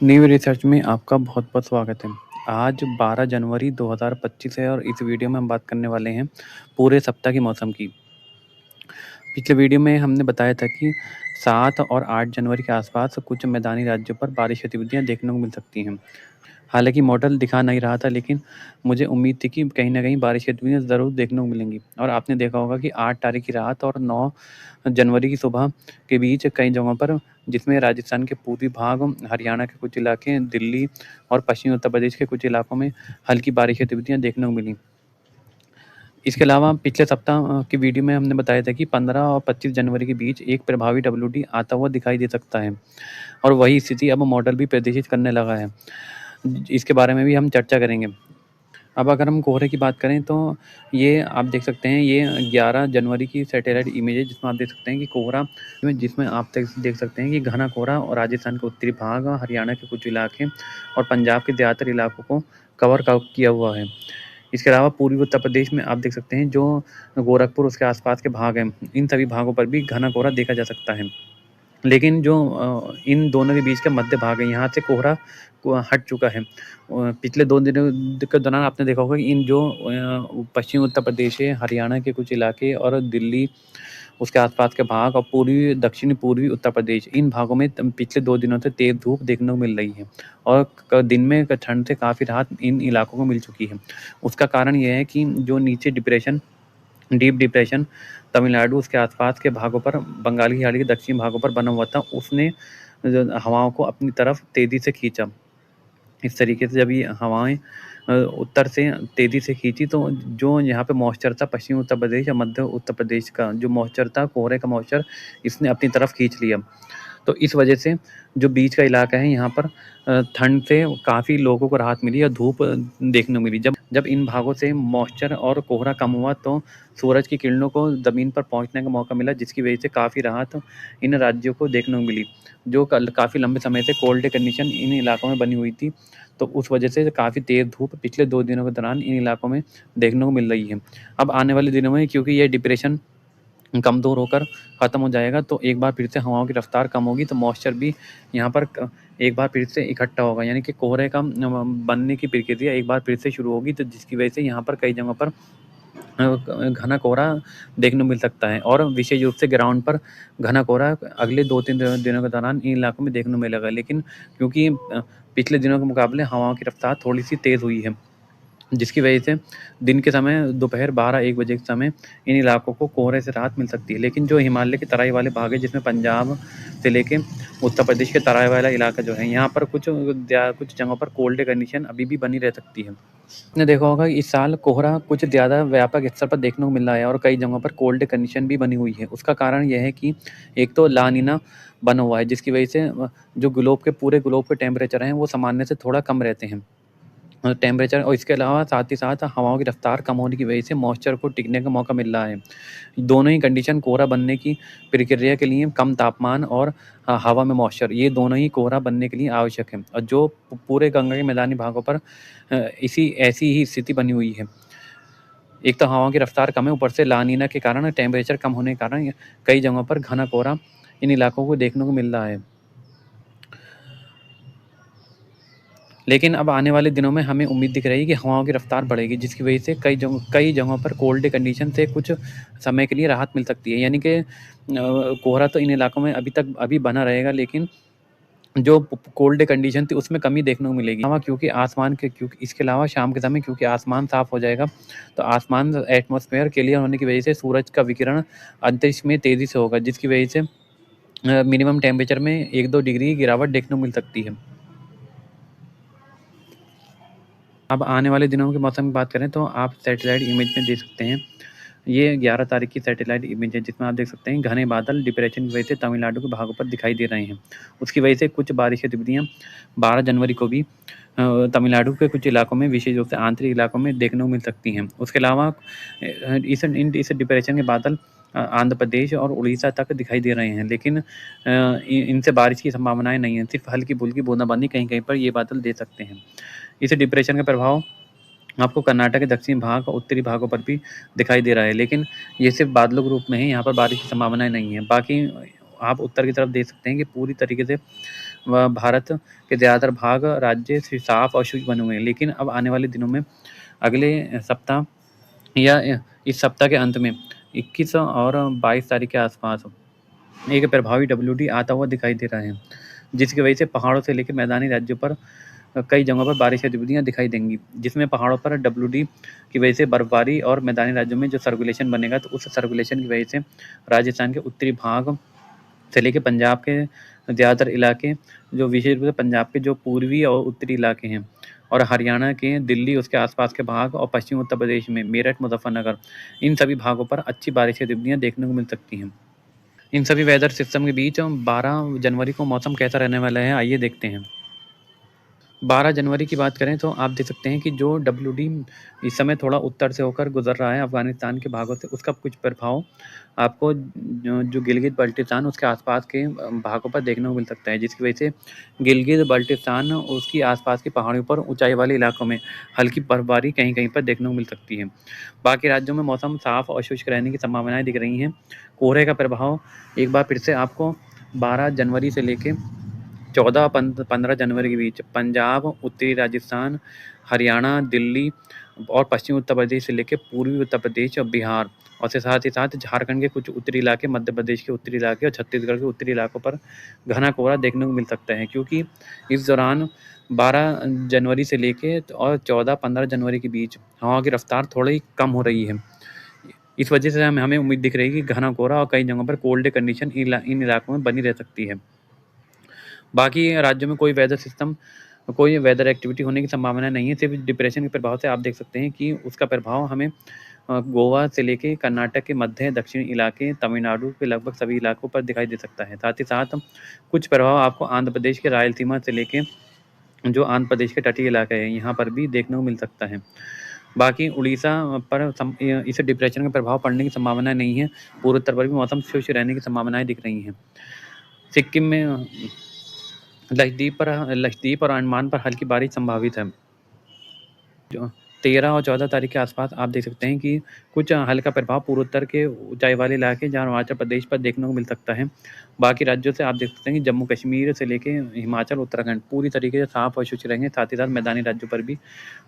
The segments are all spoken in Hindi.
न्यू रिसर्च में आपका बहुत-बहुत स्वागत है। आज 12 जनवरी 2025 है और इस वीडियो में हम बात करने वाले हैं पूरे सप्ताह के मौसम की। पिछले वीडियो में हमने बताया था कि 7 और 8 जनवरी के आसपास कुछ मैदानी राज्यों पर बारिश गतिविधियाँ देखने को मिल सकती हैं। हालाँकि मॉडल दिखा नहीं रहा था, लेकिन मुझे उम्मीद थी कि कहीं न कहीं बारिश की गतिविधियाँ ज़रूर देखने को मिलेंगी। और आपने देखा होगा कि 8 तारीख की रात और 9 जनवरी की सुबह के बीच कई जगहों पर, जिसमें राजस्थान के पूर्वी भाग, हरियाणा के कुछ इलाके, दिल्ली और पश्चिमी उत्तर प्रदेश के कुछ इलाकों में हल्की बारिश की गतिविधियाँ देखने को मिली। इसके अलावा पिछले सप्ताह की वीडियो में हमने बताया था कि 15 और 25 जनवरी के बीच एक प्रभावी WD आता हुआ दिखाई दे सकता है, और वही स्थिति अब मॉडल भी प्रदर्शित करने लगा है। इसके बारे में भी हम चर्चा करेंगे। अब अगर हम कोहरे की बात करें तो ये आप देख सकते हैं, ये 11 जनवरी की सैटेलाइट इमेज है, जिसमें आप देख सकते हैं कि कोहरा जिसमें आप देख सकते हैं कि घना कोहरा और राजस्थान के उत्तरी भाग, हरियाणा के कुछ इलाके और पंजाब के ज़्यादातर इलाकों को कवर किया हुआ है। इसके अलावा पूर्वी उत्तर प्रदेश में आप देख सकते हैं जो गोरखपुर उसके आसपास के भाग हैं, इन सभी भागों पर भी घना कोहरा देखा जा सकता है। लेकिन जो इन दोनों के बीच का मध्य भाग है, यहाँ से कोहरा हट चुका है। पिछले 2 दिनों के दौरान आपने देखा होगा कि इन जो पश्चिमी उत्तर प्रदेश है, हरियाणा के कुछ इलाके और दिल्ली, उसके आसपास के भाग और पूर्वी दक्षिणी पूर्वी उत्तर प्रदेश, इन भागों में पिछले 2 दिनों से तेज़ धूप देखने को मिल रही है, और दिन में ठंड से काफ़ी राहत इन इलाकों को मिल चुकी है। उसका कारण ये है कि जो नीचे डीप डिप्रेशन तमिलनाडु उसके आसपास के भागों पर, बंगाल की खाड़ी के दक्षिणी भागों पर बना हुआ था, उसने हवाओं को अपनी तरफ तेज़ी से खींचा। इस तरीके से जब ये हवाएँ उत्तर से तेज़ी से खींची, तो जो यहाँ पे मॉइस्चर था पश्चिमी उत्तर प्रदेश या मध्य उत्तर प्रदेश का जो मॉइस्चर था, कोहरे का मॉइस्चर, इसने अपनी तरफ खींच लिया। तो इस वजह से जो बीच का इलाका है, यहाँ पर ठंड से काफ़ी लोगों को राहत मिली और धूप देखने को मिली। जब जब इन भागों से मॉइस्चर और कोहरा कम हुआ, तो सूरज की किरणों को ज़मीन पर पहुँचने का मौका मिला, जिसकी वजह से काफ़ी राहत इन राज्यों को देखने को मिली। जो कल काफ़ी लंबे समय से कोल्ड कंडीशन इन इलाकों में बनी हुई थी, तो उस वजह से काफ़ी तेज़ धूप पिछले 2 दिनों के दौरान इन इलाकों में देखने को मिल रही है। अब आने वाले दिनों में, क्योंकि ये डिप्रेशन कमज़ोर होकर ख़त्म हो जाएगा, तो एक बार फिर से हवाओं की रफ़्तार कम होगी, तो मॉइस्चर भी यहाँ पर एक बार फिर से इकट्ठा होगा, यानी कि कोहरे का बनने की प्रक्रिया एक बार फिर से शुरू होगी, तो जिसकी वजह से यहाँ पर कई जगहों पर घना कोहरा देखने को मिल सकता है, और विशेष रूप से ग्राउंड पर घना कोहरा अगले 2-3 दिनों के दौरान इन इलाकों में देखने को मिलेगा। लेकिन क्योंकि पिछले दिनों के मुकाबले हवाओं की रफ़्तार थोड़ी-सी तेज़ हुई है, जिसकी वजह से दिन के समय दोपहर 12-1 बजे के समय इन इलाकों को कोहरे से राहत मिल सकती है। लेकिन जो हिमालय के तराई वाले भाग है, जिसमें पंजाब से लेके उत्तर प्रदेश के तराई वाला इलाका जो है, यहाँ पर कुछ जगहों पर कोल्ड कंडीशन अभी भी बनी रह सकती है। आपने देखा होगा कि इस साल कोहरा कुछ ज़्यादा व्यापक स्तर पर देखने को मिल रहा है, और कई जगहों पर कोल्ड कंडीशन भी बनी हुई है। उसका कारण यह है कि एक तो ला निना बना हुआ है, जिसकी वजह से जो पूरे ग्लोब के टेम्परेचर हैं, वो सामान्य से थोड़ा कम रहते हैं। टेम्परेचर, और इसके अलावा साथ ही साथ हवाओं की रफ़्तार कम होने की वजह से मॉइस्चर को टिकने का मौका मिल रहा है। दोनों ही कंडीशन कोहरा बनने की प्रक्रिया के लिए, कम तापमान और हवा में मॉइस्चर, ये दोनों ही कोहरा बनने के लिए आवश्यक है, और जो पूरे गंगा के मैदानी भागों पर इसी ऐसी ही स्थिति बनी हुई है। एक तो हवाओं की रफ़्तार कम है, ऊपर से ला नीना के कारण, टेम्परेचर कम होने के कारण कई जगहों पर घना कोहरा इन इलाकों को देखने को मिल रहा है। लेकिन अब आने वाले दिनों में हमें उम्मीद दिख रही है कि हवाओं की रफ़्तार बढ़ेगी, जिसकी वजह से कई जगहों पर कोल्ड कंडीशन से कुछ समय के लिए राहत मिल सकती है। यानी कि कोहरा तो इन इलाकों में अभी बना रहेगा, लेकिन जो कोल्ड कंडीशन थी, उसमें कमी देखने को मिलेगी। क्योंकि इसके अलावा शाम के समय, क्योंकि आसमान साफ़ हो जाएगा, तो आसमान एटमॉस्फेयर क्लियर होने की वजह से सूरज का विकिरण अंतरिक्ष में तेज़ी से होगा, जिसकी वजह से मिनिमम टेम्परेचर में 1-2 डिग्री गिरावट देखने को मिल सकती है। अब आने वाले दिनों के मौसम की बात करें, तो आप सैटेलाइट इमेज में देख सकते हैं। ये 11 तारीख की सैटेलाइट इमेज है, जिसमें आप देख सकते हैं घने बादल डिप्रेशन की वजह से तमिलनाडु के भागों पर दिखाई दे रहे हैं। उसकी वजह से कुछ बारिश गतिविधियाँ 12 जनवरी को भी तमिलनाडु के कुछ इलाकों में, विशेष रूप से आंतरिक इलाकों में देखने को मिल सकती हैं। उसके अलावा इस डिप्रेशन के बादल आंध्र प्रदेश और उड़ीसा तक दिखाई दे रहे हैं, लेकिन इनसे बारिश की संभावनाएँ नहीं हैं। सिर्फ हल्की-फुल्की बूंदाबांदी कहीं-कहीं पर ये बादल दे सकते हैं। इस डिप्रेशन का प्रभाव आपको कर्नाटक के दक्षिणी भाग और उत्तरी भागों पर भी दिखाई दे रहा है, लेकिन ये सिर्फ बादलों के रूप में है, यहाँ पर बारिश की संभावनाएँ नहीं है। बाकी आप उत्तर की तरफ देख सकते हैं कि पूरी तरीके से भारत के ज़्यादातर भाग राज्य से साफ और शुष्क बने हुए हैं, लेकिन अब आने वाले दिनों में अगले सप्ताह या इस सप्ताह के अंत में 21 और 22 तारीख के आसपास एक प्रभावी WD आता हुआ दिखाई दे रहा है, जिसकी वजह से पहाड़ों से लेकर मैदानी राज्यों पर कई जगहों पर बारिश गतिविधियां दिखाई देंगी, जिसमें पहाड़ों पर WD की वजह से बर्फबारी और मैदानी राज्यों में जो सर्कुलेशन बनेगा, तो उस सर्कुलेशन की वजह से राजस्थान के उत्तरी भाग से लेकर पंजाब के ज़्यादातर इलाके, जो विशेष रूप से पंजाब के जो पूर्वी और उत्तरी इलाके हैं, और हरियाणा के दिल्ली उसके आसपास के भाग, और पश्चिमी उत्तर प्रदेश में मेरठ, मुजफ्फरनगर, इन सभी भागों पर अच्छी बारिश गतिविधियां देखने को मिल सकती हैं। इन सभी वेदर सिस्टम के बीच 12 जनवरी को मौसम कैसा रहने वाला है, आइए देखते हैं। 12 जनवरी की बात करें तो आप देख सकते हैं कि जो WD इस समय थोड़ा उत्तर से होकर गुजर रहा है अफगानिस्तान के भागों से, उसका कुछ प्रभाव आपको जो गिलगित बल्टिस्तान उसके आसपास के भागों पर देखने को मिल सकता है, जिसकी वजह से गिलगित बल्टिस्तान उसकी आसपास की पहाड़ियों पर ऊंचाई वाले इलाकों में हल्की बर्फबारी कहीं कहीं पर देखने को मिल सकती है। बाकी राज्यों में मौसम साफ और शुष्क रहने की संभावनाएं दिख रही हैं। कोहरे का प्रभाव एक बार फिर से आपको 12 जनवरी से लेके 14-15 जनवरी के बीच पंजाब, उत्तरी राजस्थान, हरियाणा, दिल्ली और पश्चिमी उत्तर प्रदेश से लेकर पूर्वी उत्तर प्रदेश और बिहार, और से साथ ही साथ झारखंड के कुछ उत्तरी इलाके, मध्य प्रदेश के उत्तरी इलाके और छत्तीसगढ़ के उत्तरी इलाकों पर घना कोहरा देखने को मिल सकता है, क्योंकि इस दौरान 12 जनवरी से लेके और 14-15 जनवरी के बीच हवा की रफ्तार थोड़ी कम हो रही है। इस वजह से हमें उम्मीद दिख रही है कि घना कोहरा और कई जगहों पर कोल्ड कंडीशन इन इलाकों में बनी रह सकती है। बाकी राज्यों में कोई वेदर एक्टिविटी होने की संभावना नहीं है। सिर्फ डिप्रेशन के प्रभाव से आप देख सकते हैं कि उसका प्रभाव हमें गोवा से लेके कर्नाटक के मध्य दक्षिण इलाके, तमिलनाडु के लगभग सभी इलाकों पर दिखाई दे सकता है। साथ ही साथ कुछ प्रभाव आपको आंध्र प्रदेश के रायलसीमा से लेके जो आंध्र प्रदेश के तटीय इलाके हैं, यहाँ पर भी देखने को मिल सकता है। बाकी उड़ीसा पर इस डिप्रेशन का प्रभाव पड़ने की संभावना नहीं है। पूर्वोत्तर पर भी मौसम शुष्क रहने की संभावनाएं दिख रही हैं। सिक्किम में लक्षद्वीप और अंडमान पर हल्की बारिश संभावित है। जो 13 और 14 तारीख के आसपास आप देख सकते हैं कि कुछ हल्का प्रभाव पूर्वोत्तर के ऊंचाई वाले इलाके जहाँ अरुणाचल प्रदेश पर देखने को मिल सकता है। बाकी राज्यों से आप देख सकते हैं कि जम्मू कश्मीर से लेके हिमाचल, उत्तराखंड पूरी तरीके से साफ और शुष्क रहेंगे। साथ ही साथ मैदानी राज्यों पर भी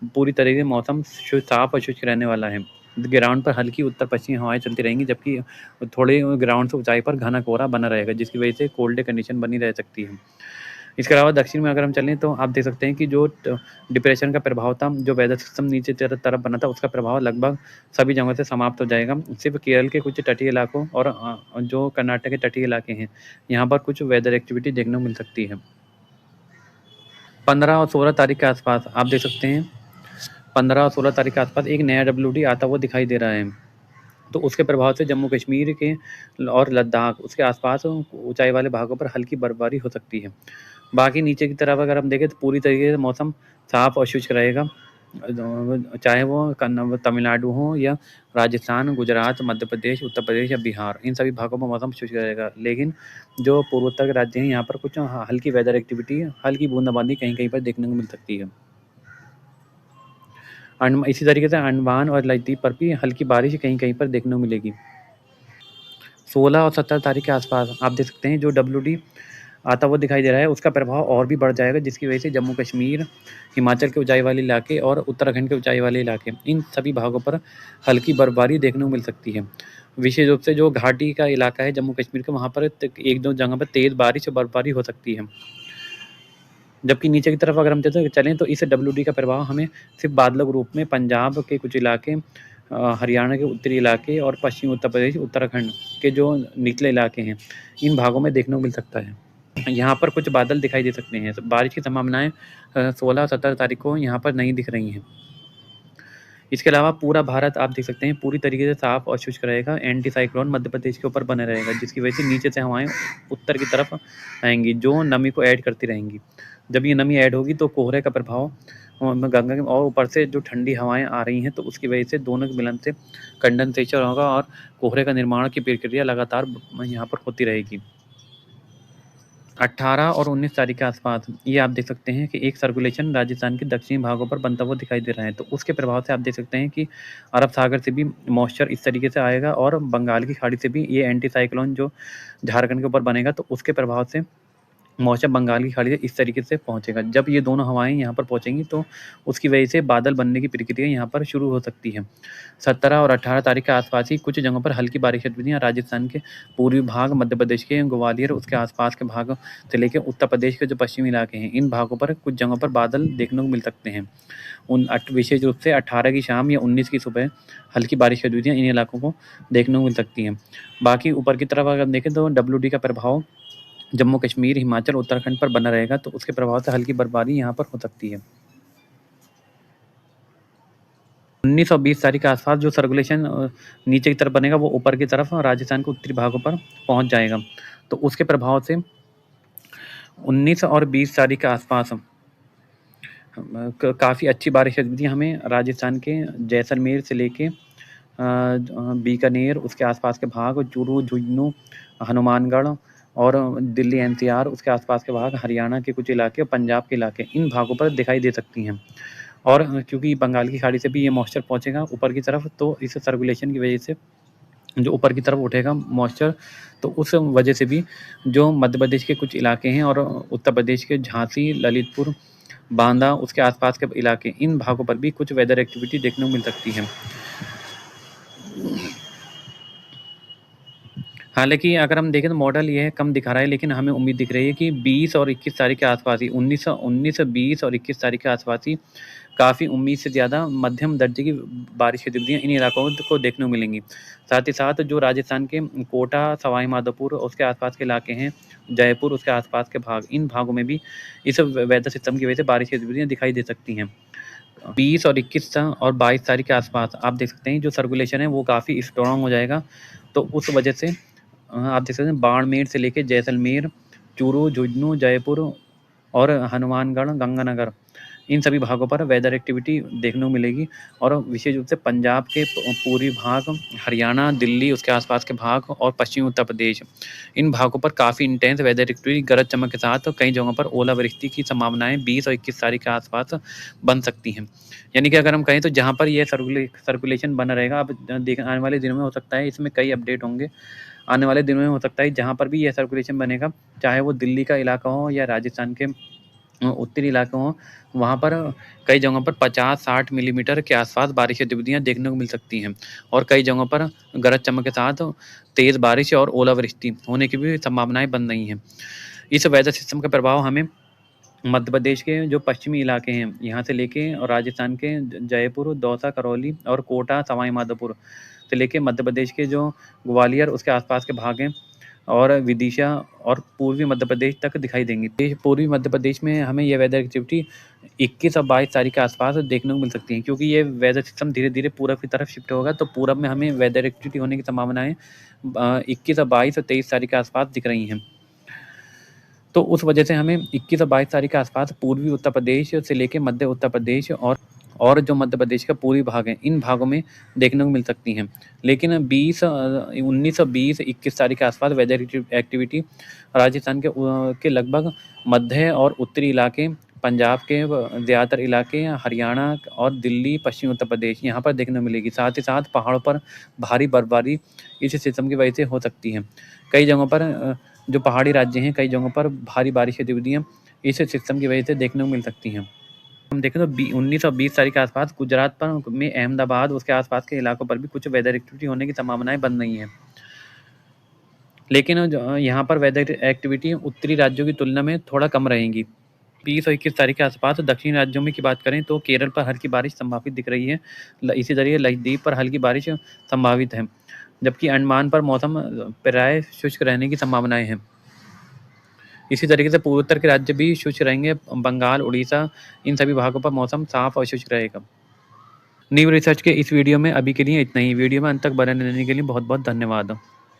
पूरी तरीके से मौसम साफ और शुष्क रहने वाला है। ग्राउंड पर हल्की उत्तर पश्चिमी हवाएं चलती रहेंगी, जबकि थोड़े ग्राउंड से ऊंचाई पर घना कोहरा बना रहेगा, जिसकी वजह से कोल्ड कंडीशन बनी रह सकती है। इसके अलावा दक्षिण में अगर हम चलें तो आप देख सकते हैं कि जो डिप्रेशन का प्रभाव था, जो वेदर सिस्टम नीचे तरफ बना था, उसका प्रभाव लगभग सभी जगहों से समाप्त हो जाएगा। सिर्फ केरल के कुछ तटीय इलाकों और जो कर्नाटक के तटीय इलाके हैं, यहाँ पर कुछ वेदर एक्टिविटी देखने को मिल सकती है। 15 और 16 तारीख के आसपास आप देख सकते हैं 15 और 16 तारीख के आसपास एक नया WD आता हुआ दिखाई दे रहा है। तो उसके प्रभाव से जम्मू कश्मीर के और लद्दाख उसके आसपास ऊंचाई वाले भागों पर हल्की बर्फबारी हो सकती है। बाकी नीचे की तरफ अगर हम देखें तो पूरी तरीके से मौसम साफ और शुष्क रहेगा, चाहे वो तमिलनाडु हो या राजस्थान, गुजरात, मध्य प्रदेश, उत्तर प्रदेश या बिहार, इन सभी भागों में मौसम शुष्क रहेगा। लेकिन जो पूर्वोत्तर के राज्य हैं, यहाँ पर कुछ हल्की वेदर एक्टिविटी, हल्की बूंदाबांदी कहीं कहीं पर देखने को मिल सकती है। इसी तरीके से अंडमान और लक्षद्वीप पर भी हल्की बारिश कहीं कहीं पर देखने को मिलेगी। 16 और 17 तारीख के आसपास आप देख सकते हैं जो WD आता हुआ दिखाई दे रहा है, उसका प्रभाव और भी बढ़ जाएगा, जिसकी वजह से जम्मू कश्मीर, हिमाचल के ऊंचाई वाले इलाके और उत्तराखंड के ऊंचाई वाले इलाके, इन सभी भागों पर हल्की बर्फबारी देखने को मिल सकती है। विशेष रूप से जो घाटी का इलाका है जम्मू कश्मीर का, वहाँ पर एक दो जगह पर तेज़ बारिश और बर्फबारी हो सकती है। जबकि नीचे की तरफ अगर हम चलें तो इस WD का प्रभाव हमें सिर्फ बादलों के रूप में पंजाब के कुछ इलाके, हरियाणा के उत्तरी इलाके और पश्चिमी उत्तर प्रदेश, उत्तराखंड के जो निचले इलाके हैं, इन भागों में देखने को मिल सकता है। यहाँ पर कुछ बादल दिखाई दे सकते हैं। बारिश की संभावनाएं 16-17 तारीख को यहाँ पर नहीं दिख रही हैं। इसके अलावा पूरा भारत आप देख सकते हैं पूरी तरीके से साफ और शुष्क रहेगा। एंटी साइक्लोन मध्य प्रदेश के ऊपर बने रहेगा, जिसकी वजह से नीचे से हवाएं उत्तर की तरफ आएंगी, जो नमी को ऐड करती रहेंगी। जब ये नमी ऐड होगी तो कोहरे का प्रभाव गंगा के और ऊपर से जो ठंडी हवाएं आ रही हैं, तो उसकी वजह से दोनों के मिलन से कंडेंसेशन होगा और कोहरे का निर्माण की प्रक्रिया लगातार यहाँ पर होती रहेगी। 18 और 19 तारीख के आसपास ये आप देख सकते हैं कि एक सर्कुलेशन राजस्थान के दक्षिणी भागों पर बनता हुआ दिखाई दे रहा है। तो उसके प्रभाव से आप देख सकते हैं कि अरब सागर से भी मॉइस्चर इस तरीके से आएगा और बंगाल की खाड़ी से भी ये एंटी साइक्लोन जो झारखंड के ऊपर बनेगा, तो उसके प्रभाव से मौसम बंगाल की खाड़ी से इस तरीके से पहुँचेगा। जब ये दोनों हवाएँ यहाँ पर पहुँचेंगी तो उसकी वजह से बादल बनने की प्रक्रिया यहाँ पर शुरू हो सकती है। 17 और 18 तारीख के आसपास ही कुछ जगहों पर हल्की बारिश गतिविधियाँ राजस्थान के पूर्वी भाग, मध्य प्रदेश के ग्वालियर, उसके आसपास के भाग से लेके उत्तर प्रदेश के जो पश्चिमी इलाके हैं, इन भागों पर कुछ जगहों पर बादल देखने को मिल सकते हैं। विशेष रूप से 18 की शाम या 19 की सुबह हल्की बारिश गतिविधियाँ इन इलाकों को देखने को मिल सकती हैं। बाकी ऊपर की तरफ अगर देखें तो WD का प्रभाव जम्मू कश्मीर, हिमाचल, उत्तराखंड पर बना रहेगा, तो उसके प्रभाव से हल्की बर्फबारी यहाँ पर हो सकती है। 19 और 20 तारीख के आसपास जो सर्कुलेशन नीचे की तरफ बनेगा वो ऊपर की तरफ राजस्थान के उत्तरी भागों पर पहुँच जाएगा। तो उसके प्रभाव से 19 और 20 तारीख के आसपास काफ़ी अच्छी बारिश गतिविधियाँ हमें राजस्थान के जैसलमेर से लेके बीकानेर, उसके आसपास के भाग, चूरू, झुंझुनू, हनुमानगढ़ और दिल्ली NCR, उसके आसपास के भाग, हरियाणा के कुछ इलाके और पंजाब के इलाके, इन भागों पर दिखाई दे सकती हैं। और क्योंकि बंगाल की खाड़ी से भी ये मॉइस्चर पहुँचेगा ऊपर की तरफ, तो इस सर्कुलेशन की वजह से जो ऊपर की तरफ उठेगा मॉइस्चर, तो उस वजह से भी जो मध्य प्रदेश के कुछ इलाके हैं और उत्तर प्रदेश के झांसी, ललितपुर, बांदा, उसके आसपास के इलाके, इन भागों पर भी कुछ वेदर एक्टिविटी देखने को मिल सकती है। हालाँकि अगर हम देखें तो मॉडल ये है कम दिखा रहा है, लेकिन हमें उम्मीद दिख रही है कि 20 और 21 तारीख के आसपास ही 19, 20 और 21 तारीख के आसपास ही काफ़ी उम्मीद से ज़्यादा मध्यम दर्जे की बारिश गतिविधियाँ इन इलाकों को देखने को मिलेंगी। साथ ही साथ जो राजस्थान के कोटा, सवाई माधोपुर, उसके आसपास के इलाके हैं, जयपुर, उसके आसपास के भाग, इन भागों में भी इस वेदर सिस्टम की वजह से बारिश गतिविधियाँ दिखाई दे सकती हैं। 20 और 21 और 22 तारीख के आसपास आप देख सकते हैं जो सर्कुलेशन है वो काफ़ी स्ट्रॉन्ग हो जाएगा। तो उस वजह से आप देख सकते हैं बाड़मेर से लेके जैसलमेर, चूरू, झुंझुनू, जयपुर और हनुमानगढ़, गंगानगर, इन सभी भागों पर वेदर एक्टिविटी देखने को मिलेगी। और विशेष रूप से पंजाब के पूर्वी भाग, हरियाणा, दिल्ली, उसके आसपास के भाग और पश्चिमी उत्तर प्रदेश, इन भागों पर काफ़ी इंटेंस वेदर एक्टिविटी गरज चमक के साथ कई जगहों पर ओलावृष्टि की संभावनाएं 20 और 21 तारीख के आसपास बन सकती हैं। यानी कि अगर हम कहें तो जहाँ पर यह सर्कुलेशन बना रहेगा, अब आने वाले दिनों में हो सकता है इसमें कई अपडेट होंगे। आने वाले दिनों में हो सकता है जहाँ पर भी यह सर्कुलेशन बनेगा, चाहे वो दिल्ली का इलाका हो या राजस्थान के उत्तरी इलाके हों, वहाँ पर कई जगहों पर 50-60 मिलीमीटर के आसपास बारिश गतिविधियाँ देखने को मिल सकती हैं। और कई जगहों पर गरज चमक के साथ तेज़ बारिश और ओलावृष्टि होने की भी संभावनाएं बन रही हैं। इस वेदर सिस्टम का प्रभाव हमें मध्य प्रदेश के जो पश्चिमी इलाके हैं, यहाँ से लेके और राजस्थान के जयपुर, दौसा, करौली और कोटा, सवाई माधोपुर से लेके मध्य प्रदेश के जो ग्वालियर, उसके आसपास के भाग हैं और विदिशा और पूर्वी मध्य प्रदेश तक दिखाई देंगी। पूर्वी मध्य प्रदेश में हमें यह वेदर एक्टिविटी 21 और 22 तारीख के आसपास देखने को मिल सकती है, क्योंकि ये वेदर सिस्टम धीरे-धीरे पूरब की तरफ शिफ्ट होगा, तो पूरब में हमें वेदर एक्टिविटी होने की संभावनाएं 21 और 22 और 23 तारीख के आसपास दिख रही हैं। तो उस वजह से हमें 21 और 22 तारीख के आसपास पूर्वी उत्तर प्रदेश से लेके मध्य उत्तर प्रदेश और जो मध्य प्रदेश का पूर्वी भाग है, इन भागों में देखने को मिल सकती हैं। लेकिन 19 और 20, 21 तारीख के आसपास वेदर एक्टिविटी राजस्थान के लगभग मध्य और उत्तरी इलाके, पंजाब के ज़्यादातर इलाके, हरियाणा और दिल्ली, पश्चिमी उत्तर प्रदेश, यहाँ पर देखने को मिलेगी। साथ ही साथ पहाड़ों पर भारी बर्फबारी इस सिस्टम की वजह से हो सकती है। कई जगहों पर जो पहाड़ी राज्य हैं, कई जगहों पर भारी बारिश गतिविधियाँ इस सिस्टम की वजह से देखने को मिल सकती हैं। हम देखें तो 19 और 20 तारीख के आसपास गुजरात पर में अहमदाबाद, उसके आसपास के इलाकों पर भी कुछ वेदर एक्टिविटी होने की संभावनाएं बन रही हैं। लेकिन यहाँ पर वेदर एक्टिविटी उत्तरी राज्यों की तुलना में थोड़ा कम रहेंगी। 20 और 21 तारीख के आसपास दक्षिणी राज्यों में की बात करें तो केरल पर हल्की बारिश संभावित दिख रही है। इसी तरह लक्षद्वीप पर हल्की बारिश संभावित है, जबकि अंडमान पर मौसम प्राय शुष्क रहने की संभावनाएं हैं। इसी तरीके से पूर्वोत्तर के राज्य भी शुष्क रहेंगे। बंगाल, उड़ीसा, इन सभी भागों पर मौसम साफ और शुष्क रहेगा। न्यू रिसर्च के इस वीडियो में अभी के लिए इतना ही। वीडियो में अंत तक बने रहने के लिए बहुत-बहुत धन्यवाद।